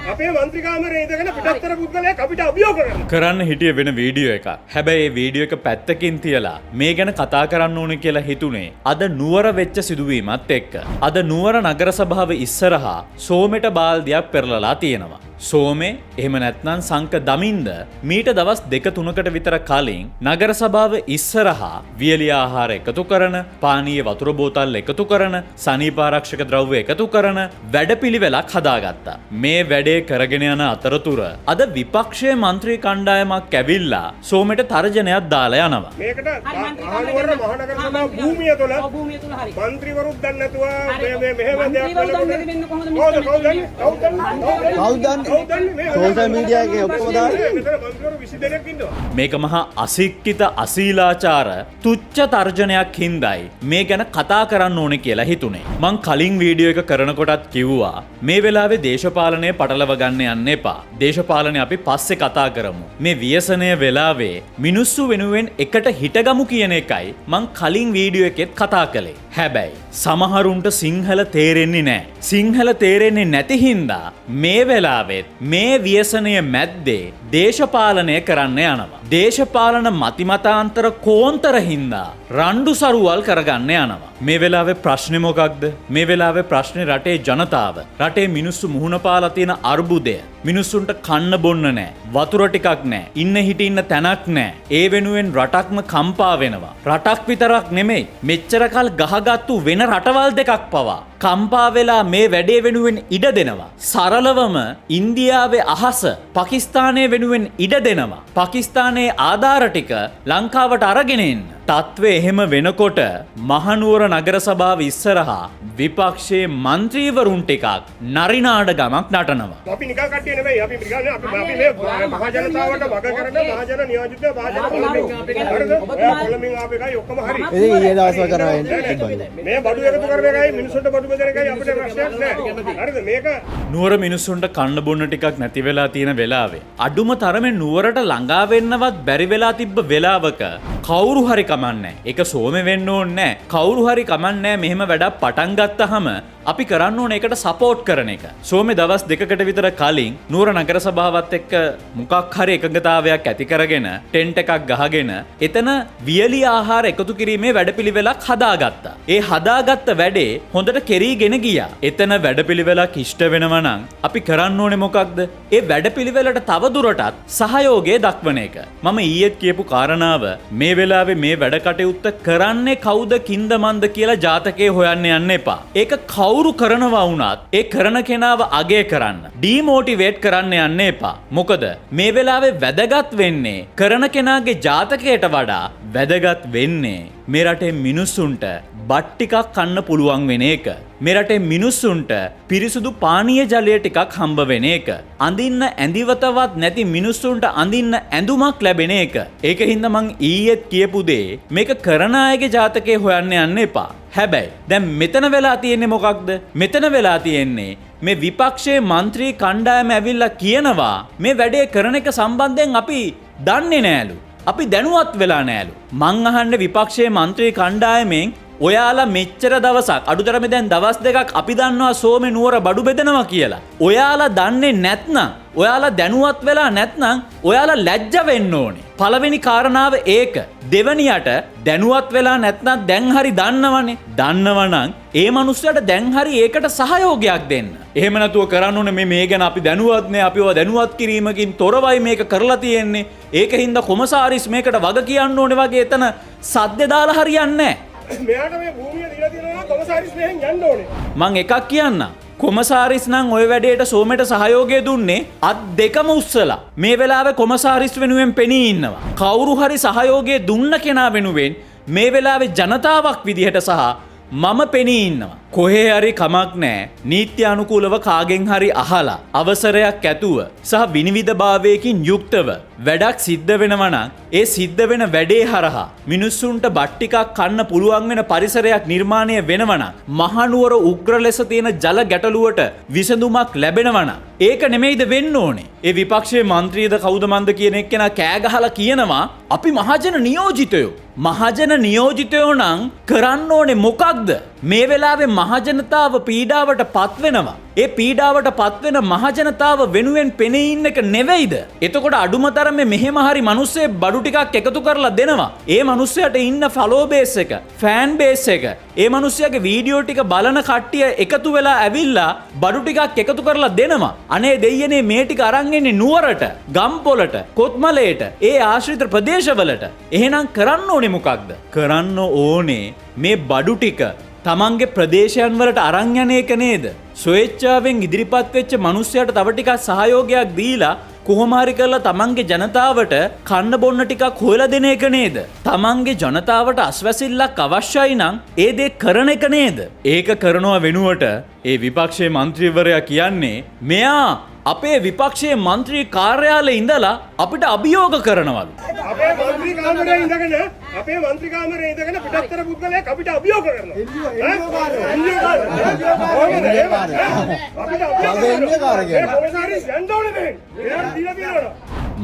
අපේ මන්ත්‍රී කාමරේ ඉඳගෙන පිටත්තර පුද්ගලයෙක් අපිට අභියෝග කරන්න හිටිය වෙන වීඩියෝ එකක්. හැබැයි ඒ වීඩියෝ එක පැත්තකින් තියලා මේ ගැන කතා කරන්න ඕනේ කියලා හිතුනේ අද නුවර වෙච්ච සිදුවීමත් එක්ක. අද නුවර නගර සභාව ඉස්සරහා සෝමෙට බාල්දියක් පෙරලලා තියෙනවා. සෝමේ එහෙම නැත්නම් සංක දමින්ද මීට දවස් 2-3කට විතර කලින් නගර සභාව ඉස්සරහා වියලි ආහාර එකතු කරන, පානීය වතුර බෝතල් එකතු කරන, සනීපාරක්ෂක ද්‍රව්‍ය එකතු කරන වැඩපිළිවෙලක් හදාගත්තා. මේ වැඩේ කරගෙන යන අතරතුර අද විපක්ෂයේ മന്ത്രി කණ්ඩායමක් ඇවිල්ලා සෝමෙට තර්ජනයක් දාලා යනවා. මේකට මහනුවර මහනගර සභාව භූමිය තුල മന്ത്രിවරුත් දන්නේ නැතුව මේ මෙහෙම දෙයක් කවුද සෝෂල් මීඩියා එකේ ඔක්කොම දාන්නේ මන්ත්‍රීවරු 20 දෙනෙක් ඉන්නවා. මේක මහා අසික්කිත අශීලාචාර තුච්ච තර්ජනයක් හින්දායි මේ ගැන කතා කරන්න ඕනේ කියලා හිතුනේ. මං කලින් වීඩියෝ එක කරනකොටත් කිව්වා මේ වෙලාවේ දේශපාලනය පටලව ගන්න යන්න එපා. දේශපාලනය අපි පස්සේ කතා කරමු. මේ ව්‍යසනය වෙලාවේ මිනිස්සු වෙනුවෙන් එකට හිටගමු කියන එකයි මං කලින් වීඩියෝ එකෙත් කතා කළේ. හැබැයි සමහරුන්ට සිංහල තේරෙන්නේ නැහැ. සිංහල තේරෙන්නේ නැති හින්දා මේ වෙලාවෙත් මේ ව්‍යසනය මැද්දේ දේශපාලනය කරන්න යනවා. දේශපාලන මතිමතාන්තර කෝන්තර හින්දා රණ්ඩු සරුවල් කරගන්න යනවා. මේ වෙලාවේ ප්‍රශ්නේ මොකක්ද? මේ වෙලාවේ ප්‍රශ්නේ රටේ ජනතාව. රටේ මිනිස්සු මුහුණ පාලා තියෙන අර්බුදය. මිනිස්සුන්ට කන්න බොන්න නැහැ. වතුර ටිකක් නැහැ. ඉන්න හිටින්න තැනක් නැහැ. ඒ වෙනුවෙන් රටක්ම කම්පා වෙනවා. රටක් විතරක් නෙමෙයි මෙච්චර කල් ගහගත්තු වෙන රටවල් දෙකක් පවා කම්පා වෙලා මේ වැඩේ වෙනුවෙන් ඉඩ දෙනවා. සරලවම ඉන්දියාවේ අහස පාකිස්තානයේ වෙනුවෙන් ඉඩ දෙනවා. පාකිස්තානයේ ආධාර ටික ලංකාවට අරගෙන එන්න. තත්ත්වය එහෙම වෙනකොට මහනුවර නගර සභාව ඉස්සරහා විපක්ෂයේ മന്ത്രിවරුන් ටිකක් නරිනාඩගමක් නටනවා. අපි නිකන් කට්ටිය නෙමෙයි අපි නිකන් අපි මේ මහ ජනතාවට වග කරන මහජන නියෝජිත මහජන කොළඹින් ආපු එකයි ඔක්කොම හරි. ඉතින් ඊයේ දවස්වල කරා වෙන්නේ මේ බඩු එකතු කරන එකයි මිනිස්සුන්ට බඩු බෙදන එකයි අපිට ප්‍රශ්නයක් නැහැ. හරිද මේක නුවර මිනිස්සුන්ට කන්න බොන්න ටිකක් නැති වෙලා තියෙන වෙලාවේ අඩුම තරමේ නුවරට ළඟා වෙන්නවත් බැරි වෙලා තිබ්බ වෙලාවක කවුරු හරි කමන්නේ. ඒක සෝමේ වෙන්න ඕනේ නැහැ. කවුරු හරි කමන්නේ මෙහෙම වැඩක් පටන් ගත්තාම අපි කරන්න ඕනේ ඒකට සපෝට් කරන එක. සෝමේ දවස් 2කට විතර කලින් නුවර නගර සභාවත් එක්ක මොකක් හරි එකඟතාවයක් ඇති කරගෙන ටෙන්ට් එකක් ගහගෙන එතන වියලි ආහාර එකතු කිරීමේ වැඩපිළිවෙලක් හදාගත්තා. ඒ හදාගත්ත වැඩේ හොඳට කෙරීගෙන ගියා. එතන වැඩපිළිවෙලක් ඉෂ්ට වෙනවා නම් අපි කරන්න ඕනේ මොකක්ද? ඒ වැඩපිළිවෙලට තව දුරටත් සහයෝගය දක්වන එක. මම ඊයේත් කියපු කාරණාව මේ වෙලාවේ මේ වැඩ කටයුත්ත කරන්නේ කවුද කින්ද මන්ද කියලා ජාතකයේ හොයන්න යන්න එපා. ඒක කවුරු කරනවා වුණත් ඒ කරන කෙනාව අගය කරන්න, ඩීමෝටිවේට් කරන්න යන්න එපා. මොකද මේ වෙලාවේ වැදගත් වෙන්නේ කරන කෙනාගේ ජාතකයට වඩා වැදගත් වෙන්නේ මේ රටේ මිනිස්සුන්ට බත් ටිකක් කන්න පුළුවන් වෙන එක. මේ රටේ මිනිස්සුන්ට පිරිසුදු පානීය ජලය ටිකක් හම්බ වෙන එක. අඳින්න ඇඳිවතවත් නැති මිනිස්සුන්ට අඳින්න ඇඳුමක් ලැබෙන එක. ඒකින්ද මං ඊයේත් කියපු දේ මේක කරන අයගේ ජාතකයේ හොයන්න යන්න එපා. හැබැයි දැන් මෙතන වෙලා තියෙන්නේ මොකක්ද? මෙතන වෙලා තියෙන්නේ මේ විපක්ෂයේ മന്ത്രി කණ්ඩායම ඇවිල්ලා කියනවා මේ වැඩේ කරන එක සම්බන්ධයෙන් අපි දන්නේ නෑලු. අපි දැනුවත් වෙලා නෑලු. මං අහන්නේ විපක්ෂයේ മന്ത്രി කණ්ඩායමෙන් ඔයාලා මෙච්චර දවසක් අඩුතරමේ දැන් දවස් දෙකක් අපි දන්නවා සෝමේ නුවර බඩු බෙදනවා කියලා. ඔයාලා දන්නේ නැත්නම්, ඔයාලා දැනුවත් වෙලා නැත්නම් ඔයාලා ලැජ්ජ වෙන්න ඕනේ. පළවෙනි කාරණාව ඒක. දෙවනියට දැනුවත් වෙලා නැත්නම් දැන් හරි දන්නවනේ. දන්නවනම් ඒ මනුස්සයාට දැන් හරි ඒකට සහයෝගයක් දෙන්න. එහෙම නැතුව කරන්න ඕනේ මේ ගැන අපි දැනුවත් නෑ, අපිව දැනුවත් කිරීමකින් තොරවයි මේක කරලා තියෙන්නේ. ඒකින්ද කොමසාරිස් මේකට වග කියන්න ඕනේ වගේ එතන සද්ද දාලා හරියන්නේ නෑ. මෙයාට මේ භූමිය දීලා තියෙනවා කොමසාරිස් මෙහෙන් යන්න ඕනේ. මං එකක් කියන්න. කොමසාරිස් නම් ওই වැඩේට සෝමෙට සහයෝගය දුන්නේ අත් දෙකම උස්සලා. මේ වෙලාවේ කොමසාරිස් වෙනුවෙන් පෙනී ඉන්නවා. කවුරු හරි සහයෝගය දුන්න කෙනා වෙනුවෙන් මේ වෙලාවේ ජනතාවක් විදිහට සහ මම පෙනී ඉන්නවා. කොහේ හරි කමක් නැහැ. නීත්‍ය අනුකූලව කාගෙන් හරි අහලා අවසරයක් ඇතුව සහ විනිවිදභාවයකින් යුක්තව වැඩක් සිද්ධ වෙනවා නම් ඒ සිද්ධ වෙන වැඩේ හරහා මිනිස්සුන්ට බත් ටිකක් කන්න පුළුවන් වෙන පරිසරයක් නිර්මාණය වෙනවා නම් මහනුවර උග්‍ර ලෙස තියෙන ජල ගැටලුවට විසඳුමක් ලැබෙනවා නම් ඒක නෙමෙයිද වෙන්න ඕනේ. ඒ විපක්ෂයේ മന്ത്രിද කවුද මන්ද කියන එක්කෙනා කෑ ගහලා කියනවා අපි මහජන නියෝජිතයෝ. මහජන නියෝජිතයෝ නම් කරන්න ඕනේ මොකක්ද? මේ වෙලාවේ මහජනතාව පීඩාවට පත්වෙනවා. ඒ පීඩාවට පත්වෙන මහජනතාව වෙනුවෙන් පෙනී ඉන්න එක නෙවෙයිද? එතකොට අඩුම තරමේ මෙහෙම හරි මිනිස්සේ බඩු ටිකක් එකතු කරලා දෙනවා. ඒ මිනිස්සයාට ඉන්න ෆලෝ බේස් එක, ෆෑන් බේස් එක, ඒ මිනිස්සයාගේ වීඩියෝ ටික බලන කට්ටිය එකතු වෙලා ඇවිල්ලා බඩු ටිකක් එකතු කරලා දෙනවා. අනේ දෙයියනේ මේ ටික අරන් එන්නේ නුවරට, ගම්පොලට, කොත්මලේට, ඒ ආශ්‍රිත ප්‍රදේශවලට. එහෙනම් කරන්න ඕනේ මොකක්ද? කරන්න ඕනේ මේ බඩු ටික තමන්ගේ ප්‍රදේශයන් වලට අරන් යන එක නේද? ස්වේච්ඡාවෙන් ඉදිරිපත් වෙච්ච මිනිස්සයාට තව ටිකක් සහයෝගයක් දීලා කොහොම හරි කරලා තමන්ගේ ජනතාවට කන්න බොන්න ටිකක් හොයලා දෙන එක නේද? තමන්ගේ ජනතාවට අස්වැසිල්ලක් අවශ්‍යයි නම් ඒ දේ කරන එක නේද? ඒක කරනවා වෙනුවට ඒ විපක්ෂයේ മന്ത്രിවරයා කියන්නේ මෙයා අපේ විපක්ෂයේ മന്ത്രി කාර්යාලයේ ඉඳලා අපිට අභියෝග කරනවලු. අපේ മന്ത്രി කාමරේ ඉඳගෙන පිටත්තර පුද්ගලයෙක් අපිට අභියෝග කරනවා.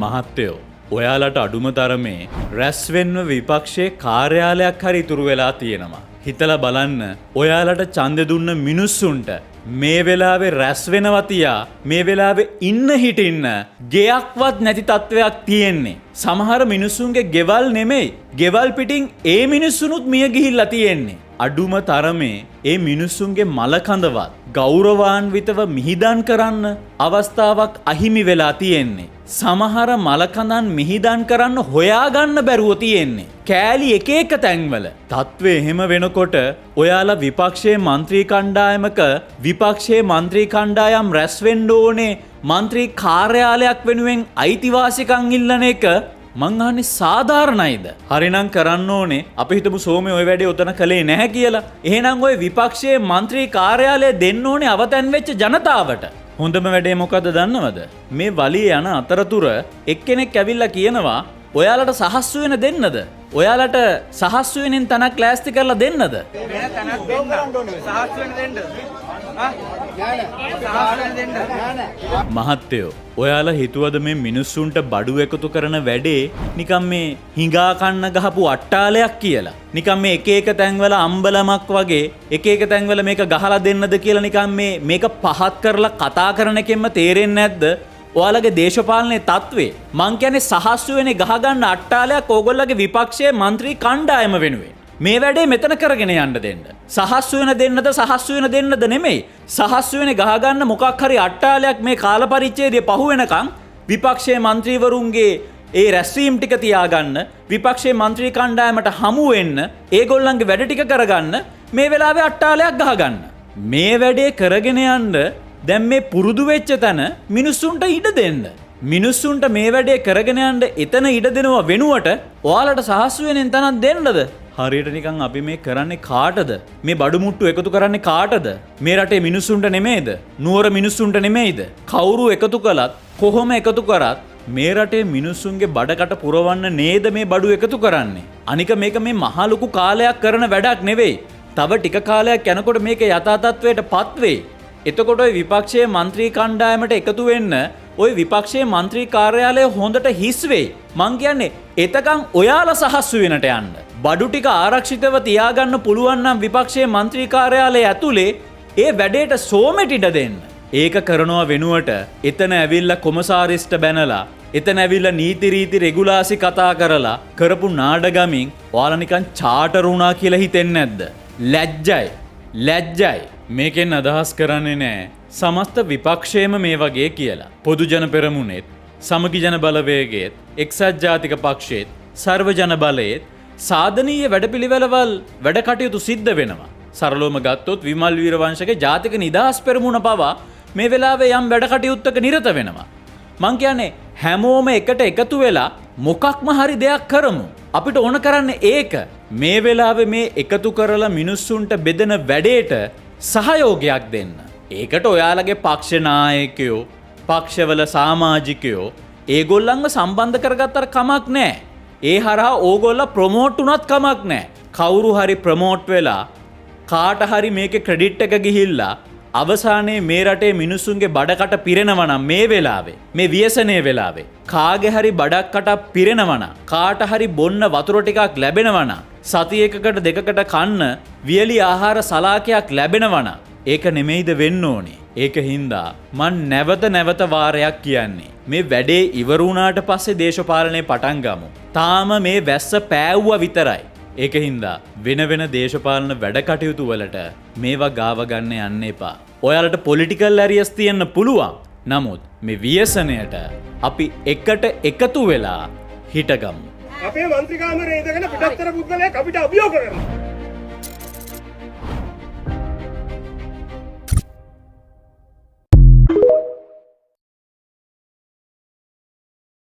මහත්තයෝ, ඔයාලට අඩුම තරමේ රැස්වෙන්ව විපක්ෂයේ කාර්යාලයක් හරි ඉතුරු වෙලා තියෙනවා. හිතලා බලන්න, ඔයාලට ඡන්දෙ දුන්න මිනිස්සුන්ට මේ වෙලාවේ රැස් වෙනවා තියා මේ වෙලාවේ ඉන්න හිටින්න ගෙයක්වත් නැති තත්වයක් තියෙන්නේ. සමහර මිනිස්සුන්ගේ ගෙවල් නෙමෙයි, ගෙවල් පිටින් ඒ මිනිස්සුනුත් මිය ගිහිල්ලා තියෙන්නේ. අඩුම තරමේ ඒ මිනිස්සුන්ගේ මලකඳවත් ගෞරවාන්විතව මිහිදන් කරන්න අවස්ථාවක් අහිමි වෙලා තියෙන්නේ. සමහර මලකඳන් මිහිදන් කරන්න හොයාගන්න බැරුව තියෙන්නේ. කෑලි එක එක තැන්වල. තත්ත්වය එහෙම වෙනකොට ඔයාලා විපක්ෂයේ മന്ത്രി කණ්ඩායමක විපක්ෂයේ മന്ത്രി කණ්ඩායම් රැස් වෙන්න ඕනේ മന്ത്രി කාර්යාලයක් වෙනුවෙන් අයිතිවාසිකම් ඉල්ලන එක මං අහන්නේ සාධාරණයිද? හරිනම් කරන්න ඕනේ අපි හිතමු සෝමේ ওই වැඩේ උතන කළේ නැහැ කියලා. එහෙනම් ওই විපක්ෂයේ മന്ത്രി කාර්යාලය දෙන්න ඕනේ අවතැන් වෙච්ච ජනතාවට. හොඳම වැඩේ මොකද්ද දන්නවද? මේ වලිය යන අතරතුර එක්කෙනෙක් ඇවිල්ලා කියනවා ඔයාලට සහස්සු වෙන දෙන්නද? ඔයාලට සහස්සු වෙනින් තනක් ලෑස්ති කරලා දෙන්නද? වෙන තනක් දෙන්න. සහස්සු වෙන දෙන්න. මහත්තයෝ, ඔයාලා හිතුවද මේ මිනිස්සුන්ට බඩු එකතු කරන වැඩේ නිකම් මේ හිඟා කන්න ගහපු අට්ටාලයක් කියලා? නිකම් මේ එක එක තැන්වල අම්බලමක් වගේ එක එක තැන්වල මේක ගහලා දෙන්නද කියලා නිකම් මේක පහත් කරලා කතා කරන එකෙන්ම තේරෙන්නේ නැද්ද? ඔයාලගේ දේශපාලනයේ තත්ත්වේ මං කියන්නේ සහස්සු වෙන්නේ ගහගන්න අට්ටාලයක් ඕගොල්ලගේ විපක්ෂයේ മന്ത്രി කණ්ඩායම වෙනුවෙන්. මේ වැඩේ මෙතන කරගෙන යන්න දෙන්න. සහස්සු වෙන දෙන්නද සහස්සු වෙන දෙන්නද නෙමෙයි. සහස්සු වෙන ගහගන්න මොකක් හරි අට්ටාලයක් මේ කාල පරිච්ඡේදය පහු වෙනකන් විපක්ෂයේ മന്ത്രിවරුන්ගේ ඒ රැස්වීම් ටික තියාගන්න, විපක්ෂයේ മന്ത്രി කණ්ඩායමට හමු වෙන්න, ඒගොල්ලන්ගේ වැඩ ටික කරගන්න මේ වෙලාවේ අට්ටාලයක් ගහගන්න. මේ වැඩේ කරගෙන යන්න දැන් මේ පුරුදු වෙච්ච තැන මිනිස්සුන්ට ඉඩ දෙන්න. මිනිස්සුන්ට මේ වැඩේ කරගෙන යන්න එතන ඉඩ දෙනවා වෙනුවට ඔයාලට සහස්සු වෙනින් තනක් දෙන්නද? හරියට නිකන් අපි මේ කරන්නේ කාටද? මේ බඩු මුට්ටු එකතු කරන්නේ කාටද? මේ රටේ මිනිස්සුන්ට නෙමෙයිද? නුවර මිනිස්සුන්ට නෙමෙයිද? කවුරු එකතු කළත් කොහොම එකතු කරත් මේ රටේ මිනිස්සුන්ගේ බඩකට පුරවන්න නේද මේ බඩු එකතු කරන්නේ? අනික මේක මේ මහ ලොකු කාලයක් කරන වැඩක් නෙවෙයි. තව ටික කාලයක් යනකොට මේක යථා තත්ත්වයට පත් වෙයි. එතකොට ওই විපක්ෂයේ മന്ത്രി කණ්ඩායමට එකතු වෙන්න ওই විපක්ෂයේ മന്ത്രി කාර්යාලය හොඳට හිස් වෙයි. මං කියන්නේ එතකන් ඔයාලා සහස්සු වෙනට යන්න. බඩු ටික ආරක්ෂිතව තියාගන්න පුළුවන් නම් විපක්ෂයේ മന്ത്രി කාර්යාලය ඇතුලේ ඒ වැඩේට සෝමෙට ඉඩ දෙන්න. ඒක කරනවා වෙනුවට එතන ඇවිල්ලා කොමසාරිස්ට බැනලා, එතන ඇවිල්ලා නීති රීති රෙගුලාසි කතා කරලා කරපු නාඩගමින් ඔයාලා නිකන් චාටර් වුණා කියලා හිතෙන්නේ නැද්ද? ලැජ්ජයි. ලැජ්ජයි. මේකෙන් අදහස් කරන්නේ නෑ සමස්ත විපක්ෂයම මේ වගේ කියලා. පොදු ජන පෙරමුණෙත්, සමගි ජන බලවේගයේත්, එක්සත් ජාතික පක්ෂයේත්, සර්ව ජන බලයේත් සාධනීය වැඩපිළිවෙළවල් වැඩ කටයුතු සිද්ධ වෙනවා. සරලවම ගත්තොත් විමල් වීරවංශගේ ජාතික නිදහස් පෙරමුණ පවා මේ වෙලාවේ යම් වැඩ කටයුත්තක නිරත වෙනවා. මං කියන්නේ හැමෝම එකට එකතු වෙලා මොකක්ම හරි දෙයක් කරමු. අපිට ඕන කරන්නේ ඒක. මේ වෙලාවේ මේ එකතු කරලා මිනිස්සුන්ට බෙදෙන වැඩේට සහයෝගයක් දෙන්න. ඒකට ඔයාලගේ පක්ෂ නායකයෝ, පක්ෂවල සමාජිකයෝ ඒගොල්ලන්ව සම්බන්ධ කරගත්තට කමක් නැහැ. ඒ හරහා ඕගොල්ලෝ ප්‍රොමෝට් උනත් කමක් නැහැ. කවුරු හරි ප්‍රොමෝට් වෙලා කාට හරි මේකේ ක්‍රෙඩිට් එක ගිහිල්ලා අවසානයේ මේ රටේ මිනිස්සුන්ගේ බඩකට පිරෙනවා නම් මේ වෙලාවේ මේ ව්‍යසනයේ වෙලාවේ කාගේ හරි බඩක්කට පිරෙනවා නම් කාට හරි බොන්න වතුර ටිකක් ලැබෙනවා නම් සතියකකට දෙකකට කන්න වියලි ආහාර සලාකයක් ලැබෙනවා නම් ඒක නෙමෙයිද වෙන්න ඕනේ. ඒක හින්දා මන් නැවත වාරයක් කියන්නේ මේ වැඩේ ඉවර වුණාට පස්සේ දේශපාලනේ පටන් ගමු. තාම මේ වැස්ස පෑවුවා විතරයි. ඒක හින්දා වෙන දේශපාලන වැඩ කටයුතු වලට මේවා ගාව ගන්න යන්න එපා. ඔයාලට පොලිටිකල් ඇරියස් තියන්න පුළුවන්. නමුත් මේ ව්‍යසනයට අපි එකට එකතු වෙලා හිටගමු. අපේ මන්ත්‍රී කාමරේ ඉඳගෙන පිටත්තර පුද්ගලයෙක් අපිට අභියෝග කරනවා.